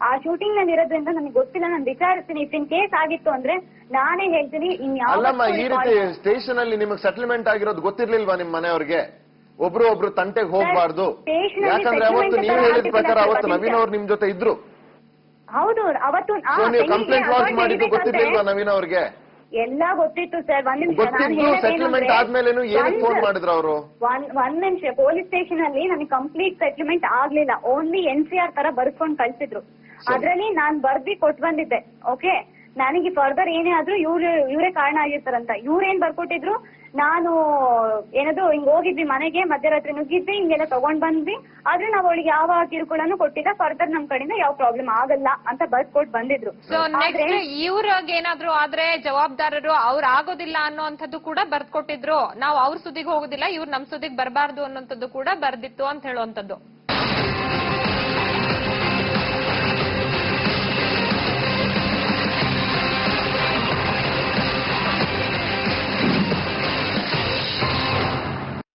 ಆ ಶೂಟಿಂಗ್ ನಲ್ಲಿ ಇರೋದ್ರಿಂದ ನನಗೆ ಗೊತ್ತಿಲ್ಲ. ನಾನು ವಿಚಾರಿಸ್ತೀನಿ. ಇಫ್ ಇನ್ ಕೇಸ್ ಆಗಿತ್ತು ಅಂದ್ರೆ ನಾನೇ ಹೇಳ್ತೀನಿ. ಅಲ್ಲಮ್ಮ, ಈ ರೀತಿ ಸ್ಟೇಷನ್ ಅಲ್ಲಿ ನಿಮಗೆ ಸೆಟಲ್ಮೆಂಟ್ ಆಗಿರೋದು ಗೊತ್ತಿರ್ಲಿಲ್ವಾ ನಿಮ್ ಮನೆಯವ್ರಿಗೆ? ಒಬ್ರು ತಂಟೆಗೆ ಹೋಗ್ಬಾರ್ದು, ಯಾಕಂದ್ರೆ ಅವತ್ತು ನೀವು ಹೇಳಿದ ಪ್ರಕಾರ ಅವತ್ತು ನವೀನ್ ಅವ್ರು ನಿಮ್ ಜೊತೆ ಇದ್ರು. ಹೌದು, ಅವತ್ತು ನೀವು ಕಂಪ್ಲೇಂಟ್ ಲಾಂಚ್ ಮಾಡಿದ್ದು ಗೊತ್ತಿರ್ಲಿಲ್ವಾ ನವೀನ್ ಅವ್ರಿಗೆ? ಎಲ್ಲ ಗೊತ್ತಿತ್ತು ಸರ್. ಗೊತ್ತಿದ್ದು ಸೆಟಲ್ಮೆಂಟ್ ಆದ್ಮೇಲೇನು ಏನಕ್ಕೆ ಫೋನ್ ಮಾಡಿದ್ರು ಅವರು? ಒಂದ್ ನಿಮಿಷ, ಪೊಲೀಸ್ ಸ್ಟೇಷನ್ ಅಲ್ಲಿ ನನಗೆ ಕಂಪ್ಲೀಟ್ ಸೆಟಲ್ಮೆಂಟ್ ಆಗ್ಲಿಲ್ಲ. ಓನ್ಲಿ NCR ತರ ಬರ್ಸ್ಕೊಂಡ್ ಕಳ್ಸಿದ್ರು. ಅದ್ರಲ್ಲಿ ನಾನ್ ಬರ್ದಿ ಕೊಟ್ಟು ಬಂದಿದ್ದೆ. ಓಕೆ, ನನಗೆ ಫರ್ದರ್ ಏನೇ ಆದ್ರೂ ಇವರೇ ಕಾರಣ ಆಗಿರ್ತಾರಂತ. ಇವ್ರೇನ್ ಬರ್ಕೊಟ್ಟಿದ್ರು, ನಾನು ಏನದು ಹಿಂಗ್ ಹೋಗಿದ್ವಿ ಮನೆಗೆ, ಮಧ್ಯರಾತ್ರಿ ನುಗ್ಗಿದ್ವಿ, ಹಿಂಗೆಲ್ಲ ತಗೊಂಡ್ ಬಂದ್ವಿ. ಆದ್ರೆ ನಾವ್ ಅವಳಿಗೆ ಯಾವ ಕಿರುಕುಳನು ಕೊಟ್ಟಿಲ್ಲ. ಫರ್ದರ್ ನಮ್ ಕಡೆಯಿಂದ ಯಾವ ಪ್ರಾಬ್ಲಮ್ ಆಗಲ್ಲ ಅಂತ ಬರ್ಕೊಟ್ ಬಂದಿದ್ರು. ಸೊ ನೆಕ್ಸ್ಟ್ ಇವ್ರಿಗೆ ಏನಾದ್ರು ಆದ್ರೆ ಜವಾಬ್ದಾರರು ಅವ್ರು ಆಗೋದಿಲ್ಲ ಅನ್ನೋಂಥದ್ದು ಕೂಡ ಬರ್ಕೊಟ್ಟಿದ್ರು. ನಾವು ಅವ್ರ ಸುದ್ದಿಗೆ ಹೋಗೋದಿಲ್ಲ, ಇವ್ರು ನಮ್ ಸುದ್ದಿಗೆ ಬರಬಾರ್ದು ಅನ್ನೋಂಥದ್ದು ಕೂಡ ಬರ್ದಿತ್ತು ಅಂತ ಹೇಳುವಂತದ್ದು.